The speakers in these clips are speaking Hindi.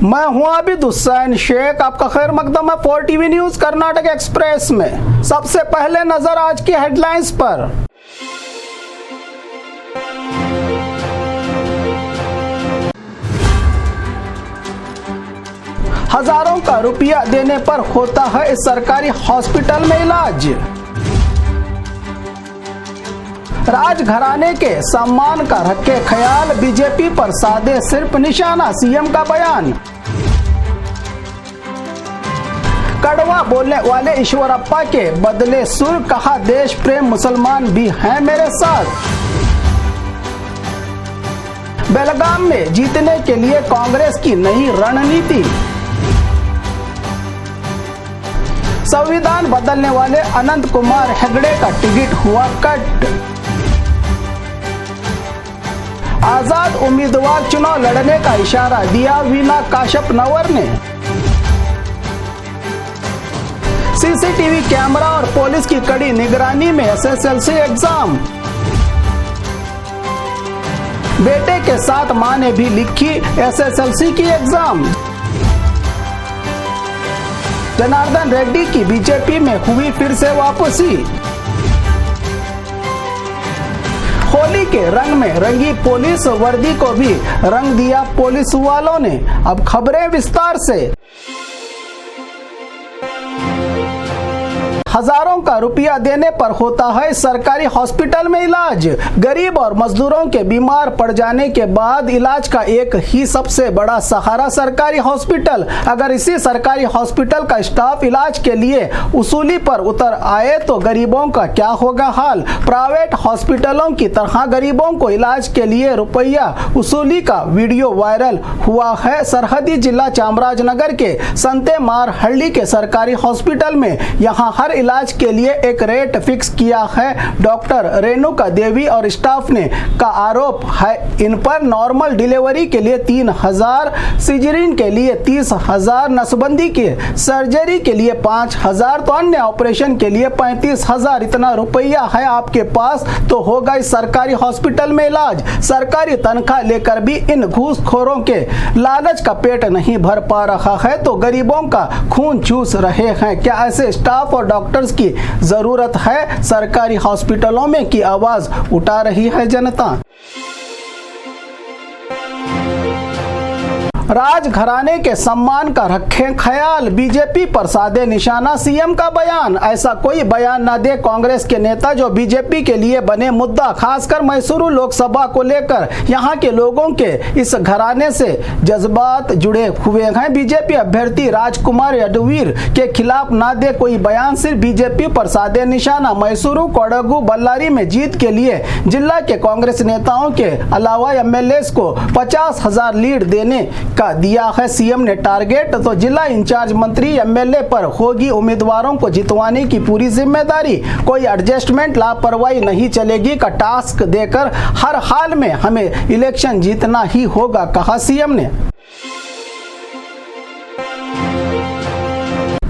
मैं हूं आबिद हुसैन शेख, आपका खैर मकदम है 4 टीवी न्यूज कर्नाटक एक्सप्रेस में। सबसे पहले नजर आज की हेडलाइंस पर। हजारों का रुपया देने पर होता है इस सरकारी हॉस्पिटल में इलाज। राजघराने के सम्मान का रखे ख्याल, बीजेपी पर साधे सिर्फ निशाना, सीएम का बयान। कड़वा बोलने वाले ईश्वरप्पा के बदले सुर, कहा देश प्रेम मुसलमान भी हैं मेरे साथ। बेलगाम में जीतने के लिए कांग्रेस की नई रणनीति। संविधान बदलने वाले अनंत कुमार हेगड़े का टिकट हुआ कट। आजाद उम्मीदवार चुनाव लड़ने का इशारा दिया वीना काशपनवर ने। सीसीटीवी कैमरा और पुलिस की कड़ी निगरानी में एसएसएलसी एग्जाम। बेटे के साथ मां ने भी लिखी एसएसएलसी की एग्जाम। जनार्दन रेड्डी की बीजेपी में हुई फिर से वापसी। होली के रंग में रंगी पुलिस वर्दी को भी रंग दिया पुलिस वालों ने। अब खबरें विस्तार से। हजारों का रुपया देने पर होता है सरकारी हॉस्पिटल में इलाज। गरीब और मजदूरों के बीमार पड़ जाने के बाद इलाज का एक ही सबसे बड़ा सहारा सरकारी हॉस्पिटल। अगर इसी सरकारी हॉस्पिटल का स्टाफ इलाज के लिए उसूली पर उतर आए तो गरीबों का क्या होगा हाल। प्राइवेट हॉस्पिटलों की तरह गरीबों को इलाज के लिए रुपया उसूली का वीडियो वायरल हुआ है। सरहदी जिला चामराजनगर के संतेमार हल्ली के सरकारी हॉस्पिटल में यहाँ हर इलाज के लिए एक रेट फिक्स किया है। डॉक्टर रेणुका देवी और स्टाफ ने का आरोप है इन पर नॉर्मल डिलीवरी के लिए 3000, सिजरीन के लिए 30,000, नसबंदी के सर्जरी के लिए 5,000 तो अन्य ऑपरेशन के लिए 35,000। इतना रुपया है आपके पास तो होगा इस सरकारी हॉस्पिटल में इलाज। सरकारी तनख्वाह लेकर भी इन घूसखोरों के लालच का पेट नहीं भर पा रहा है तो गरीबों का खून चूस रहे हैं। क्या ऐसे स्टाफ और डॉक्टर्स की जरूरत है सरकारी हॉस्पिटलों में की आवाज उठा रही है जनता। राजघराने के सम्मान का रखें ख्याल, बीजेपी पर साधे निशाना, सीएम का बयान। ऐसा कोई बयान न दे कांग्रेस के नेता जो बीजेपी के लिए बने मुद्दा, खासकर मैसूरू लोकसभा को लेकर यहां के लोगों के इस घराने से जज्बात जुड़े हुए हैं। बीजेपी अभ्यर्थी राजकुमार यदुवीर के खिलाफ न दे कोई बयान, सिर्फ बीजेपी पर साधे निशाना। मैसूरू, कोडगु, बल्लारी में जीत के लिए जिला के कांग्रेस नेताओं के अलावा एमएलएस को 50,000 लीड देने का दिया है सीएम ने टारगेट। तो जिला इंचार्ज मंत्री एमएलए पर होगी उम्मीदवारों को जितवाने की पूरी जिम्मेदारी। कोई एडजस्टमेंट, लापरवाही नहीं चलेगी का टास्क देकर हर हाल में हमें इलेक्शन जीतना ही होगा, कहा सीएम ने।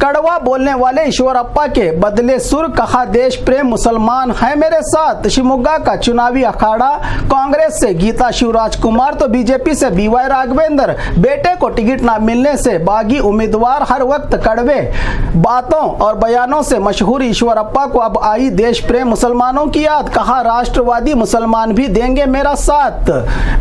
कड़वा बोलने वाले ईश्वरप्पा के बदले सुर, कहा देश प्रेम मुसलमान है मेरे साथ। शिवमोगा का चुनावी अखाड़ा, कांग्रेस से गीता शिवराज कुमार तो बीजेपी से बीवाई राघवेंद्र। बेटे को टिकट न मिलने से बागी उम्मीदवार, हर वक्त कड़वे बातों और बयानों से मशहूर ईश्वरप्पा को अब आई देश प्रेम मुसलमानों की याद। कहा राष्ट्रवादी मुसलमान भी देंगे मेरा साथ।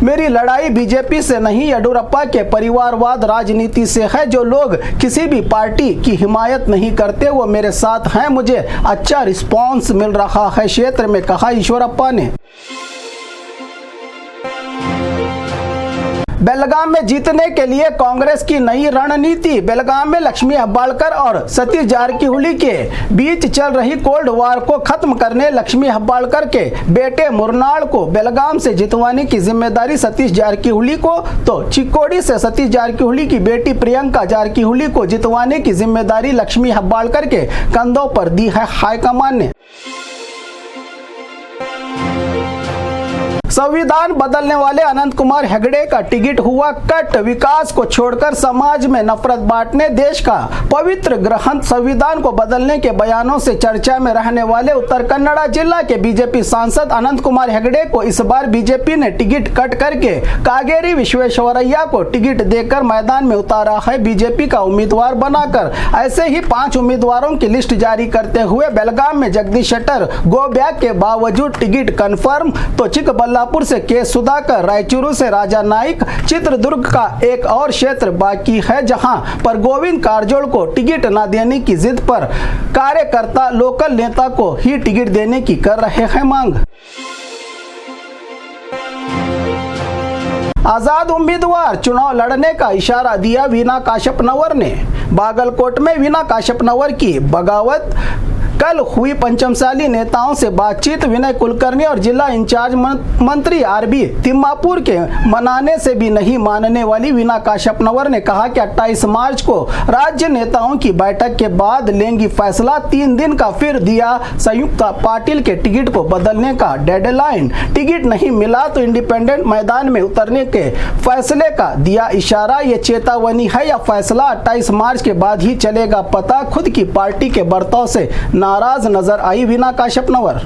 मेरी लड़ाई बीजेपी से नहीं, येडियुरप्पा के परिवारवाद राजनीति से है। जो लोग किसी भी पार्टी की हिमायत नहीं करते वो मेरे साथ हैं। मुझे अच्छा रिस्पॉन्स मिल रहा है क्षेत्र में, कहा ईश्वरप्पा ने। बेलगाम में जीतने के लिए कांग्रेस की नई रणनीति। बेलगाम में लक्ष्मी हेब्बाळकर और सतीश जारकिहोली के बीच चल रही कोल्ड वॉर को खत्म करने लक्ष्मी हेब्बाळकर के बेटे मुरनाल को बेलगाम से जितवाने की जिम्मेदारी सतीश जारकिहोली को, तो चिक्कोडी से सतीश जारकिहोली की बेटी प्रियंका जारकिहोली को जितवाने की जिम्मेदारी लक्ष्मी हेब्बाळकर के कंधों पर दी है हाईकमान ने। संविधान बदलने वाले अनंत कुमार हेगड़े का टिकट हुआ कट। विकास को छोड़कर समाज में नफरत बांटने, देश का पवित्र ग्रंथ संविधान को बदलने के बयानों से चर्चा में रहने वाले उत्तर कन्नड़ा जिला के बीजेपी सांसद अनंत कुमार हेगड़े को इस बार बीजेपी ने टिकट कट करके कागेरी विश्वेश्वरैया को टिकट देकर मैदान में उतारा है। बीजेपी का उम्मीदवार बनाकर ऐसे ही 5 उम्मीदवारों की लिस्ट जारी करते हुए बेलगाम में जगदीश शेट्टर गो बैक के बावजूद टिकट कंफर्म, तो चिकबल्लापुर से के सुधाकर, रायचूरू से राजा नाइक, चित्रदुर्ग का एक और क्षेत्र बाकी है जहां पर गोविंद कारजोल को टिकट न देने की जिद पर कार्यकर्ता लोकल नेता को ही टिकट देने की कर रहे हैं मांग। आजाद उम्मीदवार चुनाव लड़ने का इशारा दिया वीना काशपनवर ने। बागलकोट में वीना काशपनवर की बगावत। कल हुई पंचमसाली नेताओं से बातचीत। विनय कुलकर्णी और जिला इंचार्ज मंत्री आरबी तिम्मापुर के मनाने से भी नहीं मानने वाली वीना काशपनवर ने कहा कि 28 मार्च को राज्य नेताओं की बैठक के बाद लेंगी फैसला। 3 दिन का फिर दिया संयुक्त पाटिल के टिकट को बदलने का डेडलाइन। टिकट नहीं मिला तो इंडिपेंडेंट मैदान में उतरने के फैसले का दिया इशारा। ये चेतावनी है या फैसला 28 मार्च के बाद ही चलेगा पता। खुद की पार्टी के बर्ताव से नाराज नजर आई वीना काशपनवर।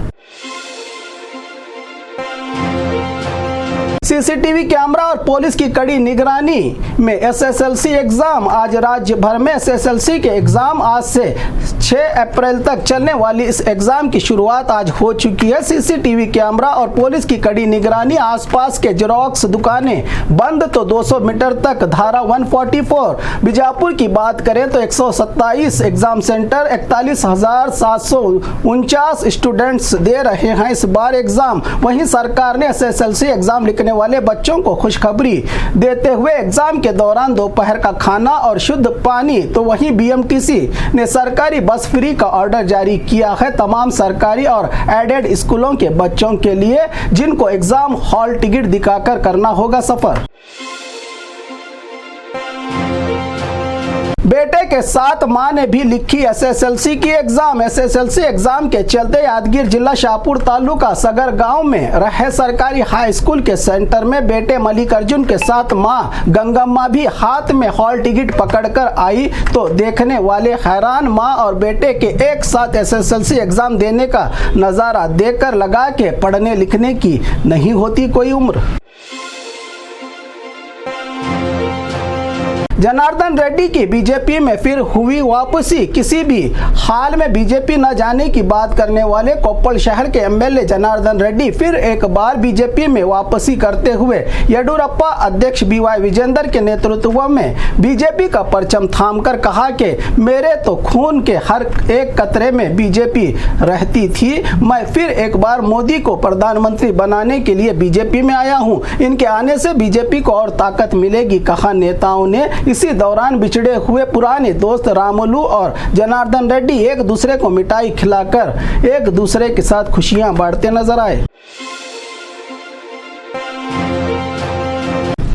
सीसीटीवी कैमरा और पुलिस की कड़ी निगरानी में एसएसएलसी एग्जाम। आज राज्य भर में एसएसएलसी के एग्जाम आज से 6 अप्रैल तक चलने वाली इस एग्जाम की शुरुआत आज हो चुकी है। सीसीटीवी कैमरा और पुलिस की कड़ी निगरानी, आसपास के जेरोक्स दुकानें बंद तो 200 मीटर तक धारा 144। बीजापुर की बात करें तो 127 एग्जाम सेंटर 41,749 स्टूडेंट्स दे रहे हैं इस बार एग्जाम। वहीं सरकार ने एसएसएलसी एग्जाम लिखने वाले बच्चों को खुशखबरी देते हुए एग्जाम के दौरान दोपहर का खाना और शुद्ध पानी, तो वहीं बीएमटीसी ने सरकारी बस फ्री का ऑर्डर जारी किया है तमाम सरकारी और एडेड स्कूलों के बच्चों के लिए जिनको एग्जाम हॉल टिकट दिखाकर करना होगा सफर। बेटे के साथ मां ने भी लिखी एसएसएलसी की एग्जाम। एसएसएलसी एग्जाम के चलते यादगीर जिला शाहपुर तालुका सगर गांव में रहे सरकारी हाई स्कूल के सेंटर में बेटे मल्लिकार्जुन के साथ मां गंगम्मा भी हाथ में हॉल टिकट पकड़कर आई तो देखने वाले हैरान। मां और बेटे के एक साथ एसएसएलसी एग्जाम देने का नजारा देखकर लगा के पढ़ने लिखने की नहीं होती कोई उम्र। जनार्दन रेड्डी की बीजेपी में फिर हुई वापसी। किसी भी हाल में बीजेपी न जाने की बात करने वाले कोप्पल शहर के एमएलए जनार्दन रेड्डी फिर एक बार बीजेपी में वापसी करते हुए येडियुरप्पा अध्यक्ष बीवाई विजेंदर के नेतृत्व में बीजेपी का परचम थामकर कहा कि मेरे तो खून के हर एक कतरे में बीजेपी रहती थी। मैं फिर एक बार मोदी को प्रधानमंत्री बनाने के लिए बीजेपी में आया हूं। इनके आने से बीजेपी को और ताकत मिलेगी, कहा नेताओं ने। इसी दौरान बिछड़े हुए पुराने दोस्त रामुलु और जनार्दन रेड्डी एक दूसरे को मिठाई खिलाकर एक दूसरे के साथ खुशियां बांटते नजर आए।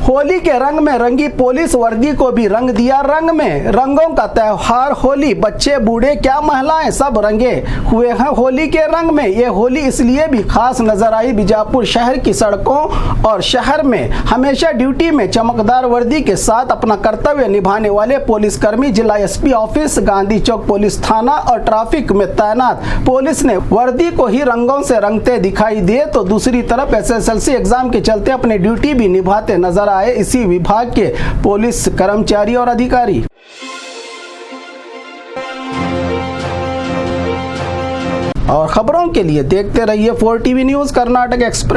होली के रंग में रंगी पुलिस वर्दी को भी रंग दिया रंग में। रंगों का त्योहार होली, बच्चे बूढ़े क्या महिलाएं सब रंगे हुए हैं होली के रंग में। ये होली इसलिए भी खास नजर आई बीजापुर शहर की सड़कों और शहर में हमेशा ड्यूटी में चमकदार वर्दी के साथ अपना कर्तव्य निभाने वाले पुलिसकर्मी जिला एसपी ऑफिस, गांधी चौक पुलिस थाना और ट्रैफिक में तैनात पुलिस ने वर्दी को ही रंगों से रंगते दिखाई दिए तो दूसरी तरफ एसएसएलसी एग्जाम के चलते अपनी ड्यूटी भी निभाते नजर आए इसी विभाग के पुलिस कर्मचारी और अधिकारी। और खबरों के लिए देखते रहिए 4 टीवी न्यूज़ कर्नाटक एक्सप्रेस।